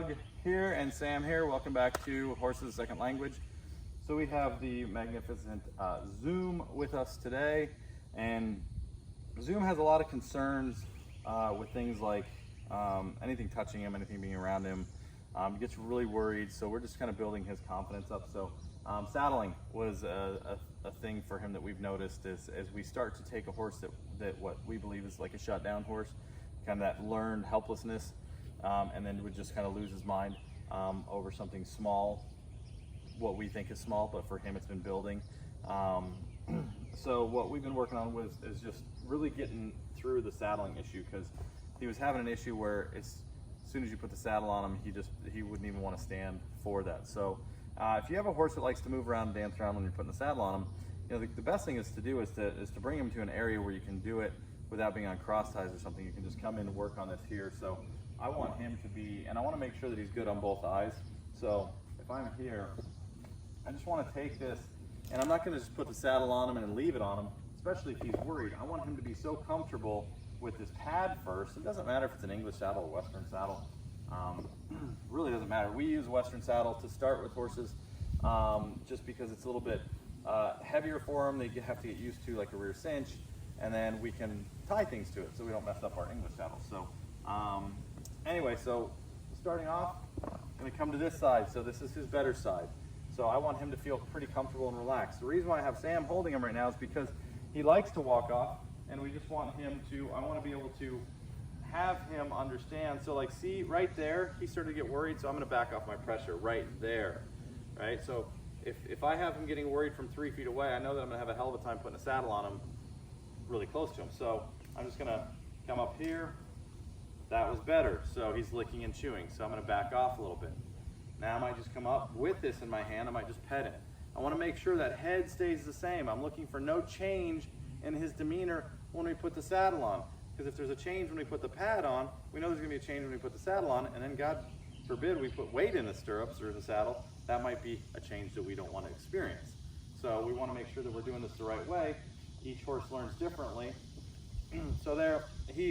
Doug here and Sam here. Welcome back to Horses Second Language. So we have the magnificent Zoom with us today, and Zoom has a lot of concerns with things like anything touching him, anything being around him. He gets really worried, so we're just kind of building his confidence up. So saddling was a thing for him that we've noticed as we start to take a horse that what we believe is like a shutdown horse, kind of that learned helplessness, and then would just kind of lose his mind over something small, what we think is small, but for him it's been building. So what we've been working on is just really getting through the saddling issue, because he was having an issue where as soon as you put the saddle on him, he wouldn't even want to stand for that. So if you have a horse that likes to move around and dance around when you're putting the saddle on him, you know, the best thing is to do is to bring him to an area where you can do it without being on cross ties or something. You can just come in and work on this here. So I want him to be, and I want to make sure that he's good on both eyes. So if I'm here, I just want to take this, and I'm not going to just put the saddle on him and then leave it on him, especially if he's worried. I want him to be so comfortable with this pad first. It doesn't matter if it's an English saddle or Western saddle. Really doesn't matter. We use Western saddle to start with horses just because it's a little bit heavier for them. They have to get used to like a rear cinch, and then we can tie things to it so we don't mess up our English saddle. So anyway, so starting off, I'm going to come to this side. So this is his better side. So I want him to feel pretty comfortable and relaxed. The reason why I have Sam holding him right now is because he likes to walk off, and we just want him to, I want to be able to have him understand. So like, see right there, he started to get worried, so I'm going to back off my pressure right there, right? So if I have him getting worried from 3 feet away, I know that I'm going to have a hell of a time putting a saddle on him really close to him. So I'm just going to come up here. That was better. So he's licking and chewing. So I'm going to back off a little bit. Now I might just come up with this in my hand. I might just pet it. I want to make sure that head stays the same. I'm looking for no change in his demeanor when we put the saddle on. Because if there's a change when we put the pad on, we know there's going to be a change when we put the saddle on, and then God forbid we put weight in the stirrups or the saddle, that might be a change that we don't want to experience. So we want to make sure that we're doing this the right way. Each horse learns differently. So there,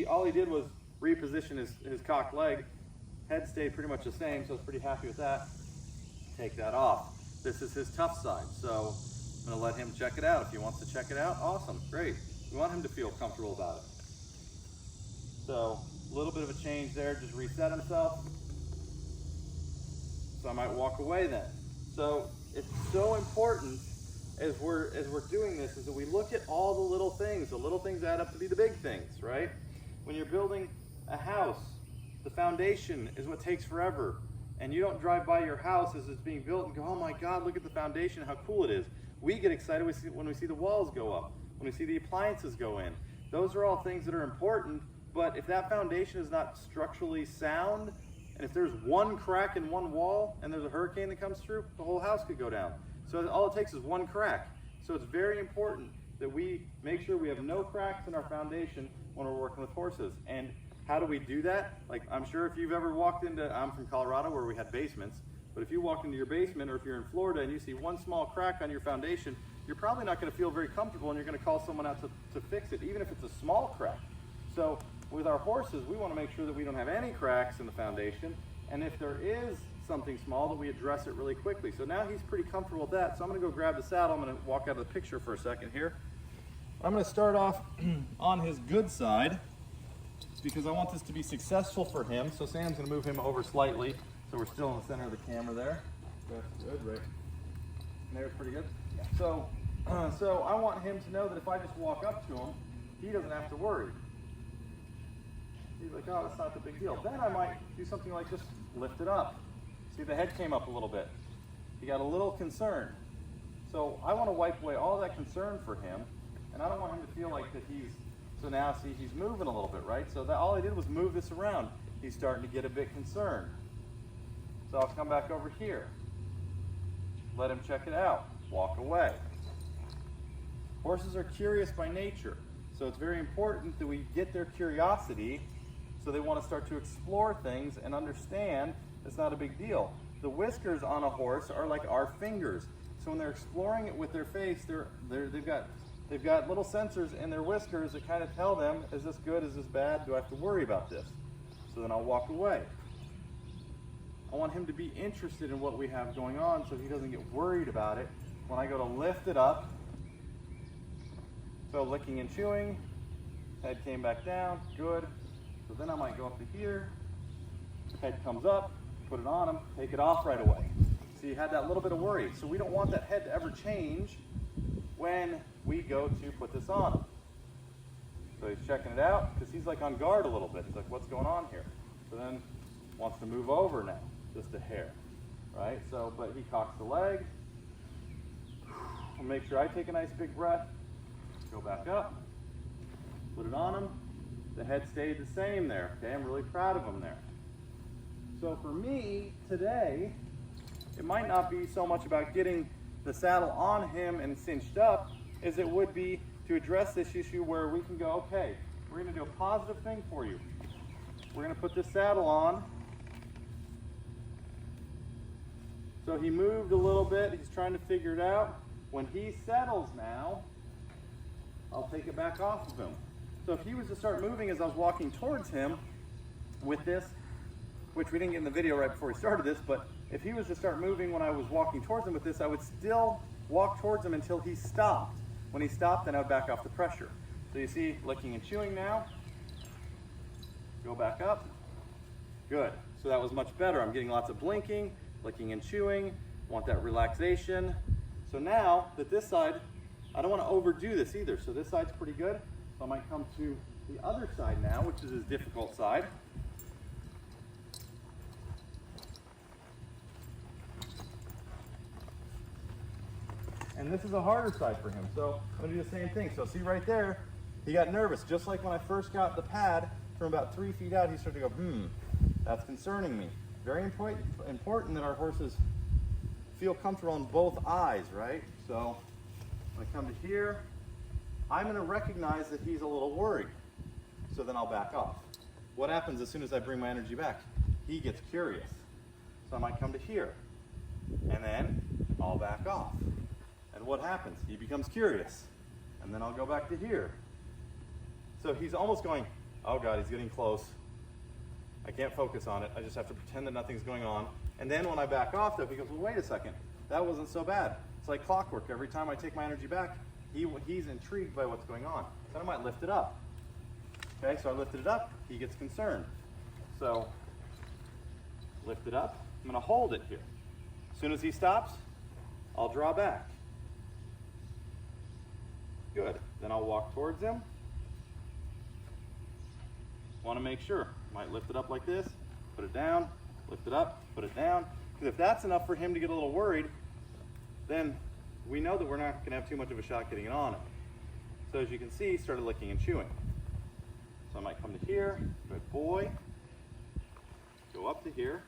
all he did was reposition his cocked leg. Head stayed pretty much the same, so I was pretty happy with that. Take that off. This is his tough side, so I'm going to let him check it out. If he wants to check it out, awesome, great. We want him to feel comfortable about it. So a little bit of a change there, just reset himself. So I might walk away then. So it's so important as we're doing this is that we look at all the little things. The little things add up to be the big things, right? When you're building a house, the foundation is what takes forever. And you don't drive by your house as it's being built and go, oh my God, look at the foundation, how cool it is. We get excited when we see the walls go up, when we see the appliances go in. Those are all things that are important, but if that foundation is not structurally sound, and if there's one crack in one wall and there's a hurricane that comes through, the whole house could go down. So all it takes is one crack. So it's very important that we make sure we have no cracks in our foundation when we're working with horses. And how do we do that? Like, I'm sure if you've ever walked into, I'm from Colorado where we had basements, but if you walk into your basement or if you're in Florida and you see one small crack on your foundation, you're probably not going to feel very comfortable and you're going to call someone out to fix it, even if it's a small crack. So with our horses, we want to make sure that we don't have any cracks in the foundation, and if there is something small, that we address it really quickly. So now he's pretty comfortable with that, so I'm going to go grab the saddle. I'm going to walk out of the picture for a second here. I'm going to start off on his good side, because I want this to be successful for him. So Sam's going to move him over slightly, so we're still in the center of the camera there. That's good, right? There's pretty good. So I want him to know that if I just walk up to him, he doesn't have to worry. He's like, oh, that's not the big deal. Then I might do something like just lift it up. See, the head came up a little bit. He got a little concerned. So I want to wipe away all that concern for him, and I don't want him to feel like that he's, so now see, he's moving a little bit, right? So that all I did was move this around. He's starting to get a bit concerned. So I'll come back over here. Let him check it out. Walk away. Horses are curious by nature, so it's very important that we get their curiosity so they want to start to explore things and understand it's not a big deal. The whiskers on a horse are like our fingers. So when they're exploring it with their face, they've got little sensors in their whiskers that kind of tell them, is this good, is this bad, do I have to worry about this? So then I'll walk away. I want him to be interested in what we have going on so he doesn't get worried about it when I go to lift it up. So licking and chewing, head came back down, good. So then I might go up to here, head comes up, put it on him, take it off right away. So you had that little bit of worry. So we don't want that head to ever change when we go to put this on him. So he's checking it out because he's like on guard a little bit. He's like, what's going on here? So then wants to move over now, just a hair, right? So, but he cocks the leg. I'll make sure I take a nice big breath, go back up, put it on him. The head stayed the same there, okay? I'm really proud of him there. So for me today, it might not be so much about getting the saddle on him and cinched up as it would be to address this issue where we can go, okay, we're gonna do a positive thing for you. We're gonna put this saddle on. So he moved a little bit, he's trying to figure it out. When he settles now, I'll take it back off of him. So if he was to start moving as I was walking towards him with this, which we didn't get in the video right before we started this, but if he was to start moving when I was walking towards him with this, I would still walk towards him until he stopped. When he stopped, then I would back off the pressure. So you see, licking and chewing now. Go back up. Good. So that was much better. I'm getting lots of blinking, licking and chewing. Want that relaxation. So now that this side, I don't want to overdo this either. So this side's pretty good. So I might come to the other side now, which is his difficult side. And this is a harder side for him. So I'm gonna do the same thing. So see right there, he got nervous. Just like when I first got the pad from about 3 feet out, he started to go, that's concerning me. Very important that our horses feel comfortable on both eyes, right? So when I come to here, I'm gonna recognize that he's a little worried. So then I'll back off. What happens as soon as I bring my energy back? He gets curious. So I might come to here, and then I'll back off. And what happens? He becomes curious. And then I'll go back to here. So he's almost going, oh God, he's getting close. I can't focus on it. I just have to pretend that nothing's going on. And then when I back off though, he goes, well, wait a second. That wasn't so bad. It's like clockwork. Every time I take my energy back, he's intrigued by what's going on. Then I might lift it up. Okay, so I lifted it up, he gets concerned. So, lift it up, I'm gonna hold it here. As soon as he stops, I'll draw back. Good, then I'll walk towards him. Wanna make sure, might lift it up like this, put it down, lift it up, put it down. Because if that's enough for him to get a little worried, then we know that we're not gonna have too much of a shot getting it on him. So as you can see, he started licking and chewing. So I might come to here, good boy, go up to here,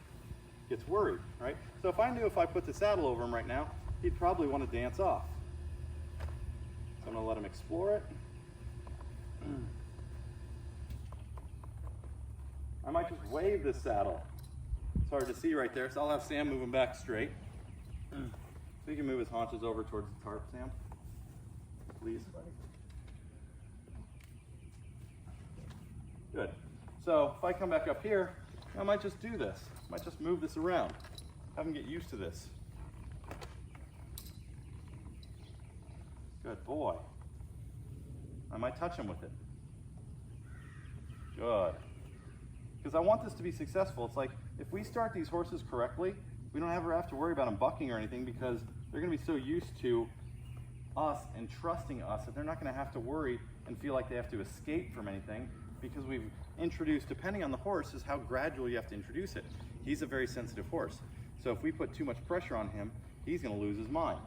gets worried, right? So if I knew if I put the saddle over him right now, he'd probably want to dance off. So I'm gonna let him explore it. I might just wave this saddle. It's hard to see right there, so I'll have Sam move him back straight. So you can move his haunches over towards the tarp, Sam, please. Good. So if I come back up here, I might just do this. I might just move this around. Have him get used to this. Good boy. I might touch him with it. Good. Because I want this to be successful. It's like, if we start these horses correctly, we don't ever have to worry about them bucking or anything because they're going to be so used to us and trusting us that they're not going to have to worry and feel like they have to escape from anything. Because we've introduced, depending on the horse, is how gradual you have to introduce it. He's a very sensitive horse. So if we put too much pressure on him, he's gonna lose his mind.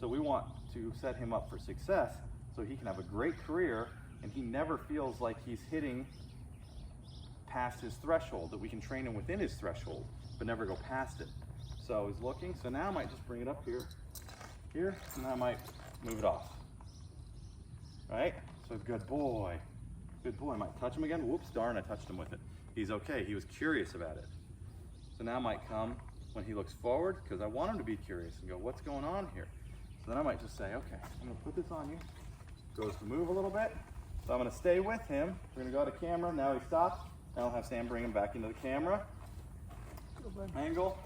So we want to set him up for success so he can have a great career and he never feels like he's hitting past his threshold, that we can train him within his threshold, but never go past it. So he's looking, so now I might just bring it up here, and then I might move it off. Right? So good boy. Good boy. I might touch him again. Whoops, darn, I touched him with it. He's okay. He was curious about it. So now I might come when he looks forward, because I want him to be curious and go, what's going on here? So then I might just say, okay, I'm going to put this on you. Goes to move a little bit. So I'm going to stay with him. We're going to go to camera. Now he stops. Now I'll have Sam bring him back into the camera. Angle.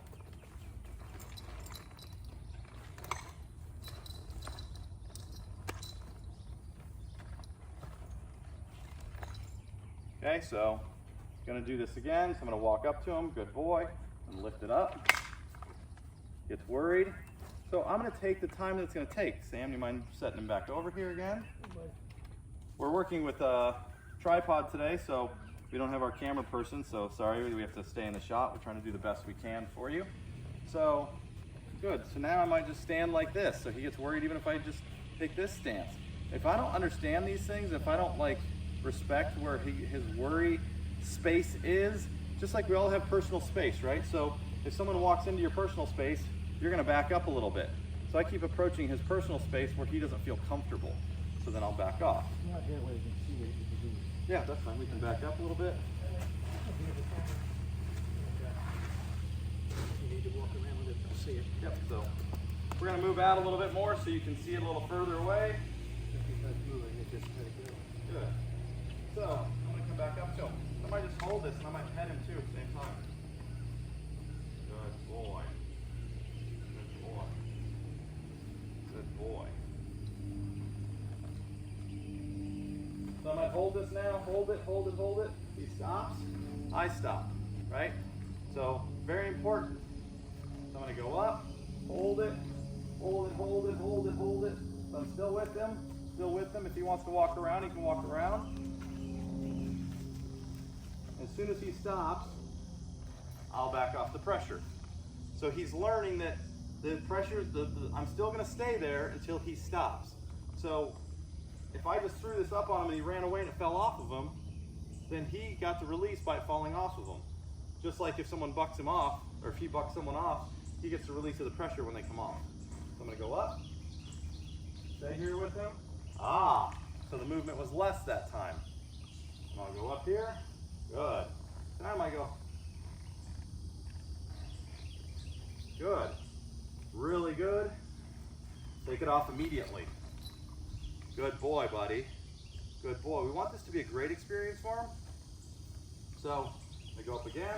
Okay, so I'm gonna do this again. So I'm gonna walk up to him, good boy, and lift it up. Gets worried. So I'm gonna take the time that it's gonna take. Sam, do you mind setting him back over here again? We're working with a tripod today, so we don't have our camera person, so sorry, we have to stay in the shot. We're trying to do the best we can for you. So, good. So now I might just stand like this, so he gets worried even if I just take this stance. If I don't understand these things, if I don't like respect where his worry space is, just like we all have personal space, right? So if someone walks into your personal space, you're gonna back up a little bit. So I keep approaching his personal space where he doesn't feel comfortable. So then I'll back off. Not that way, you can see what you can do. Yeah, that's fine. We can back up a little bit. You need to walk around with it to see it. Yep, so we're gonna move out a little bit more so you can see it a little further away. If he's not moving, it just let it go. Good. So I'm gonna come back up to him. I might just hold this and I might pet him too at the same time. Good boy. Good boy. Good boy. So I might hold this now, hold it, hold it, hold it. He stops, I stop, right? So very important. So I'm gonna go up, hold it, hold it, hold it, hold it, hold it. So I'm still with him, still with him. If he wants to walk around, he can walk around. As soon as he stops, I'll back off the pressure. So he's learning that the pressure, I'm still gonna stay there until he stops. So if I just threw this up on him and he ran away and it fell off of him, then he got the release by it falling off of him. Just like if someone bucks him off, or if he bucks someone off, he gets the release of the pressure when they come off. So I'm gonna go up, stay here with him. Ah, so the movement was less that time. I'm gonna go up here, good. Now I might go, good, really good. Take it off immediately. Good boy, buddy. Good boy. We want this to be a great experience for him. So, I go up again.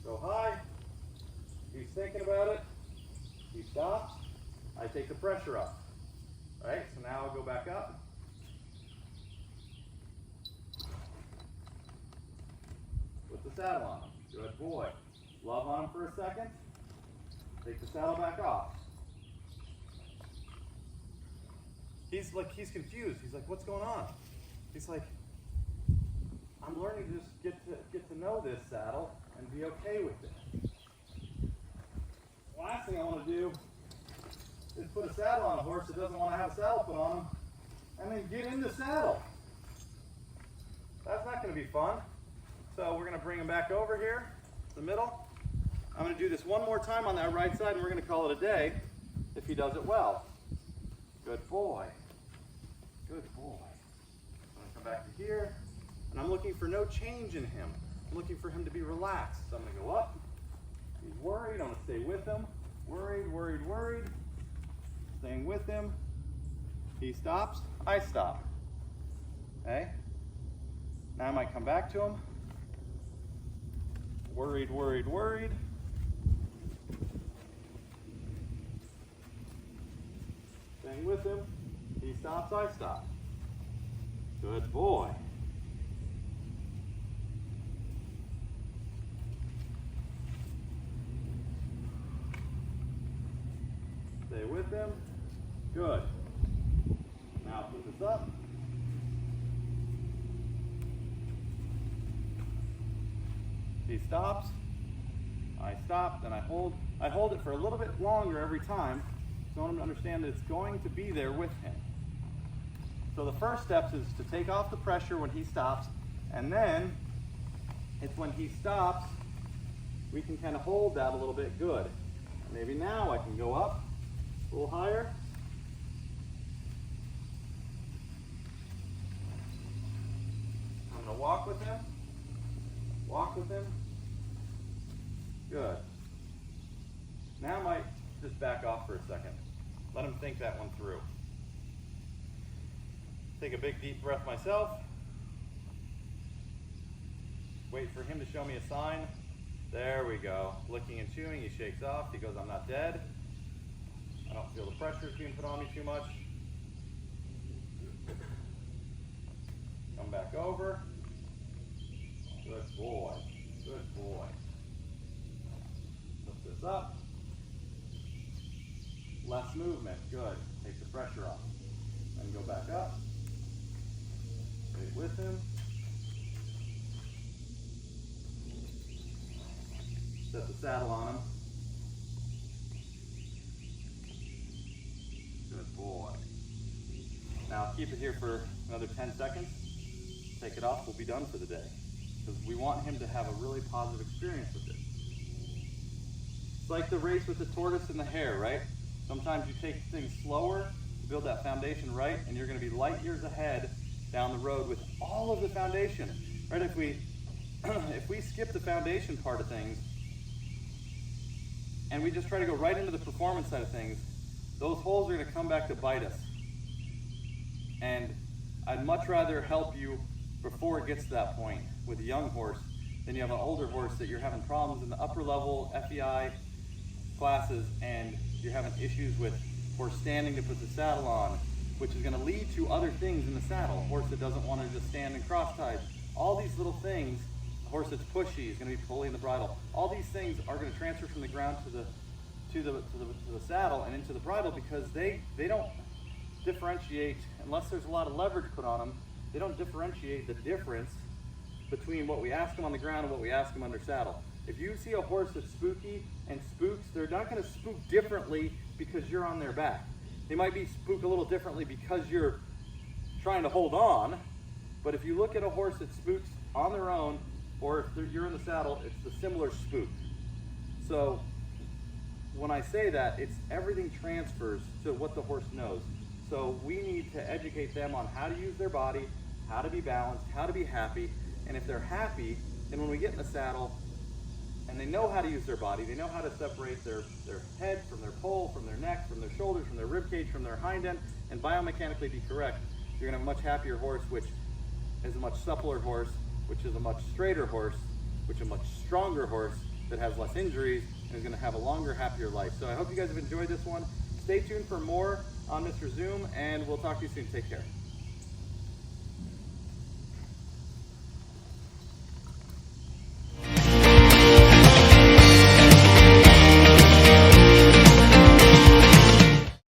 Go high. He's thinking about it. He stops. I take the pressure up. All right, so now I'll go back up. Put the saddle on him. Good boy. Love on him for a second. Take the saddle back off. He's confused. He's like, what's going on? He's like, I'm learning to just get to know this saddle and be okay with it. Last thing I want to do is put a saddle on a horse that doesn't want to have a saddle put on him and then get in the saddle. That's not going to be fun. So we're going to bring him back over here, the middle. I'm going to do this one more time on that right side and we're going to call it a day if he does it well. Good boy. Good boy. I'm going to come back to here, and I'm looking for no change in him. I'm looking for him to be relaxed. So I'm going to go up. He's worried. I'm going to stay with him. Worried, worried, worried. Staying with him. He stops. I stop. Okay? Now I might come back to him. Worried, worried, worried. Staying with him. He stops, I stop. Good boy. Stay with him. Good. Now put this up. He stops. I stop, then I hold. I hold it for a little bit longer every time. So I want him to understand that it's going to be there with him. So the first step is to take off the pressure when he stops, and then it's when he stops, we can kind of hold that a little bit good. Maybe now I can go up a little higher. I'm going to walk with him. Walk with him. Good. Now I might just back off for a second. Let him think that one through. Take a big deep breath myself. Wait for him to show me a sign There we go. Licking and chewing, he shakes off. He goes, I'm not dead. I don't feel the pressure being put on me too much. Come back over. Good boy. Good boy. Lift this up. Less movement. Good. Take the pressure off. Then go back up. Stay with him. Set the saddle on him. Good boy. Now keep it here for another 10 seconds. Take it off, we'll be done for the day. Because we want him to have a really positive experience with it. It's like the race with the tortoise and the hare, right? Sometimes you take things slower to build that foundation right, and you're going to be light years ahead down the road with all of the foundation. Right? If we skip the foundation part of things, and we just try to go right into the performance side of things, those holes are going to come back to bite us. And I'd much rather help you before it gets to that point with a young horse than you have an older horse that you're having problems in the upper level FEI classes, and you're having issues with horse standing to put the saddle on, which is going to lead to other things in the saddle. A horse that doesn't want to just stand in cross ties. All these little things. A horse that's pushy is going to be pulling the bridle. All these things are going to transfer from the ground to the saddle and into the bridle, because they don't differentiate, unless there's a lot of leverage put on them, they don't differentiate the difference between what we ask them on the ground and what we ask them under saddle. If you see a horse that's spooky and spooks, they're not going to spook differently because you're on their back. They might be spook a little differently because you're trying to hold on, but if you look at a horse that spooks on their own, or if you're in the saddle, it's the similar spook. So when I say that, it's everything transfers to what the horse knows. So we need to educate them on how to use their body, how to be balanced, how to be happy. And if they're happy, then when we get in the saddle and they know how to use their body, they know how to separate their head from their pole, from their neck, from their shoulders, from their rib cage, from their hind end, and biomechanically be correct, you're gonna have a much happier horse, which is a much suppler horse, which is a much straighter horse, which is a much stronger horse that has less injuries and is going to have a longer, happier life. So I hope you guys have enjoyed this one. Stay tuned for more on Mr. Zoom, and we'll talk to you soon. Take care.